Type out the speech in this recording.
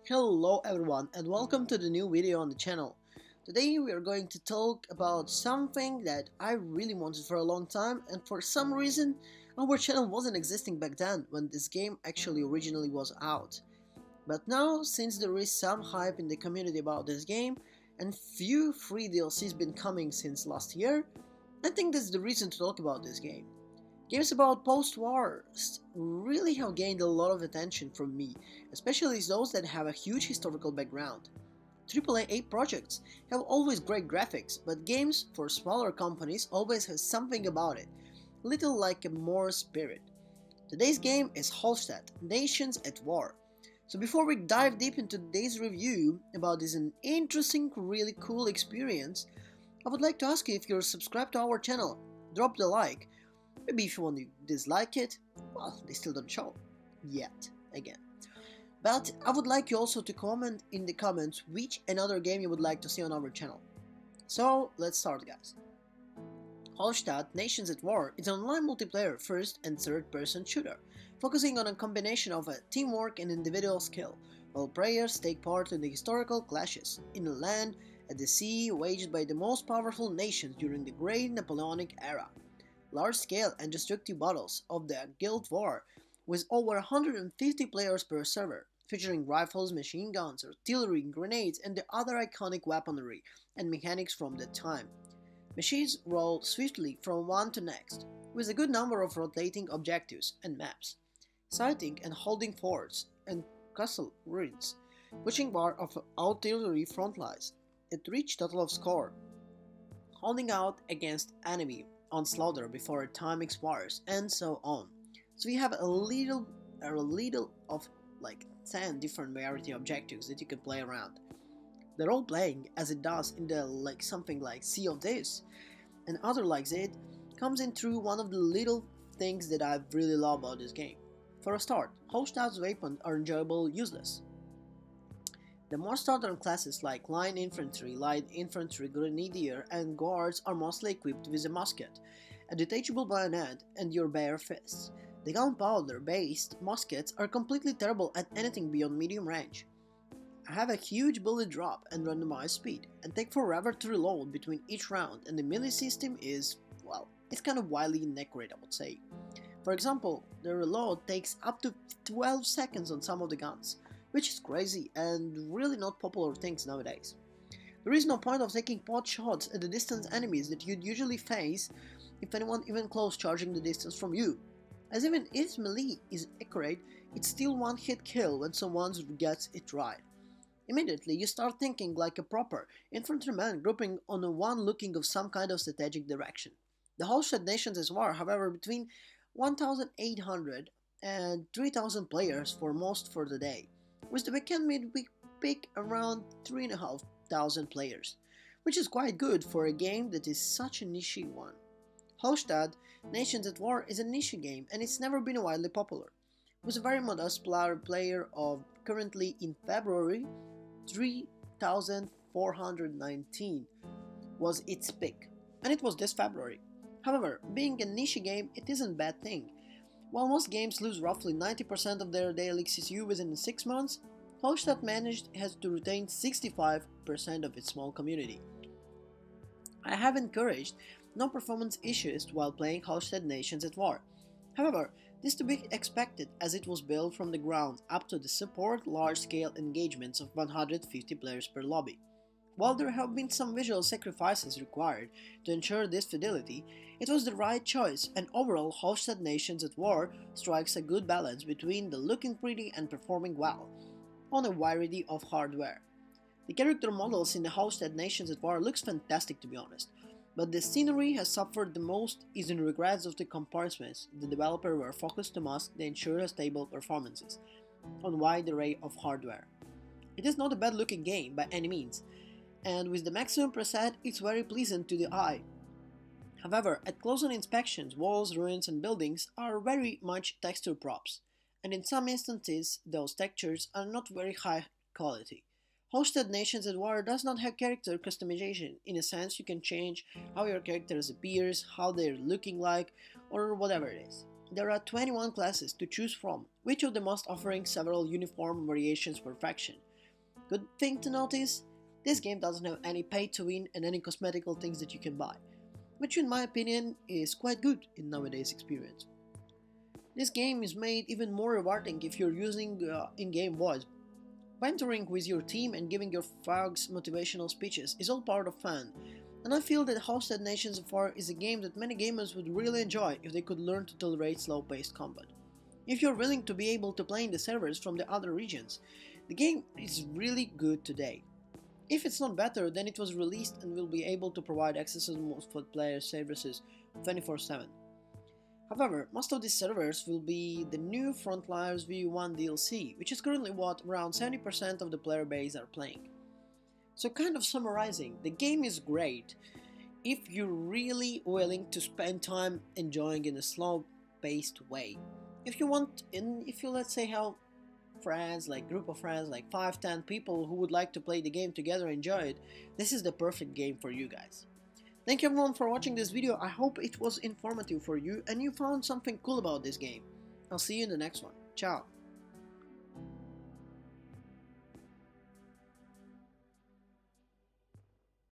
Hello everyone and welcome to the new video on the channel. Today we are going to talk about something that I really wanted for a long time, and for some reason our channel wasn't existing back then when this game actually originally was out. But now, since there is some hype in the community about this game and few free DLCs been coming since last year, I think that's the reason to talk about this game. Games about post-wars really have gained a lot of attention from me, especially those that have a huge historical background. AAA projects have always great graphics, but games for smaller companies always have something about it, little like a more spirit. Today's game is Holdfast, Nations at War. So before we dive deep into today's review about this interesting, really cool experience, I would like to ask you if you're subscribed to our channel, drop the like. Maybe if you want to dislike it, well, they still don't show. Yet, again. But I would like you also to comment in the comments which another game you would like to see on our channel. So, let's start guys. Holdfast Nations at War is an online multiplayer first and third person shooter, focusing on a combination of teamwork and individual skill, while players take part in the historical clashes in the land at the sea waged by the most powerful nations during the Great Napoleonic Era. Large-scale and destructive battles of the Guild War, with over 150 players per server, featuring rifles, machine guns, artillery, grenades, and the other iconic weaponry and mechanics from that time. Machines roll swiftly from one to next, with a good number of rotating objectives and maps, sighting and holding forts and castle ruins, pushing bar of artillery front lines, at reach total of score, holding out against enemy onslaught before time expires, and so on. So we have a little of like 10 different variety objectives that you can play around. The role playing, as it does in the something like Sea of This and other like it, comes in through one of the little things that I really love about this game. For a start, Holdfast's weapons are enjoyable useless. The more standard classes like Line Infantry, Light Infantry, Grenadier, and Guards are mostly equipped with a musket, a detachable bayonet, and your bare fists. The gunpowder-based muskets are completely terrible at anything beyond medium range. I have a huge bullet drop and randomized speed, and take forever to reload between each round, and the melee system is, well, it's kind of wildly inaccurate, I would say. For example, the reload takes up to 12 seconds on some of the guns, which is crazy and really not popular things nowadays. There is no point of taking pot shots at the distant enemies that you'd usually face if anyone even close charging the distance from you, as even if melee is accurate, it's still one hit kill when someone gets it right. Immediately you start thinking like a proper infantryman grouping on a one looking of some kind of strategic direction. The Holdfast Nations is war, however, between 1,800 and 3,000 players for most for the day, with the weekend midweek peak around 3,500 players, which is quite good for a game that is such a niche one. Holdfast Nations at War is a niche game and it's never been widely popular, with a very modest player of currently in February 3,419 was its peak, and it was this February. However, being a niche game, it isn't a bad thing. While most games lose roughly 90% of their daily XCU within 6 months, Holdfast has to retain 65% of its small community. I have encouraged no performance issues while playing Holdfast Nations at War. However, this to be expected as it was built from the ground up to support large-scale engagements of 150 players per lobby. While there have been some visual sacrifices required to ensure this fidelity, it was the right choice, and overall Holdfast Nations at War strikes a good balance between the looking pretty and performing well on a variety of hardware. The character models in the Holdfast Nations at War looks fantastic, to be honest, but the scenery has suffered the most is in regards of the compartments the developer were focused to mask the ensure stable performances on a wide array of hardware. It is not a bad looking game by any means, and with the maximum preset it's very pleasant to the eye. However, at closer inspections, walls, ruins and buildings are very much texture props, and in some instances those textures are not very high quality. Holdfast Nations at War does not have character customization. In a sense, you can change how your characters appears, how they're looking like, or whatever it is. There are 21 classes to choose from, which of the most offering several uniform variations per faction, good thing to notice, this game doesn't have any pay to win and any cosmetical things that you can buy, which in my opinion is quite good in nowadays experience. This game is made even more rewarding if you're using in-game voice. Banter with your team and giving your thugs motivational speeches is all part of fun, and I feel that Hosted Nations of War is a game that many gamers would really enjoy if they could learn to tolerate slow-paced combat. If you're willing to be able to play in the servers from the other regions, the game is really good today. If it's not better, then it was released and will be able to provide access to most player services 24/7. However, most of these servers will be the new Frontliners WW1 DLC, which is currently what around 70% of the player base are playing. So kind of summarizing, the game is great if you're really willing to spend time enjoying in a slow-paced way. If you want, if you let's say have friends, like group of friends, like 5-10 people who would like to play the game together and enjoy it, this is the perfect game for you guys. Thank you everyone for watching this video. I hope it was informative for you and you found something cool about this game. I'll see you in the next one. Ciao!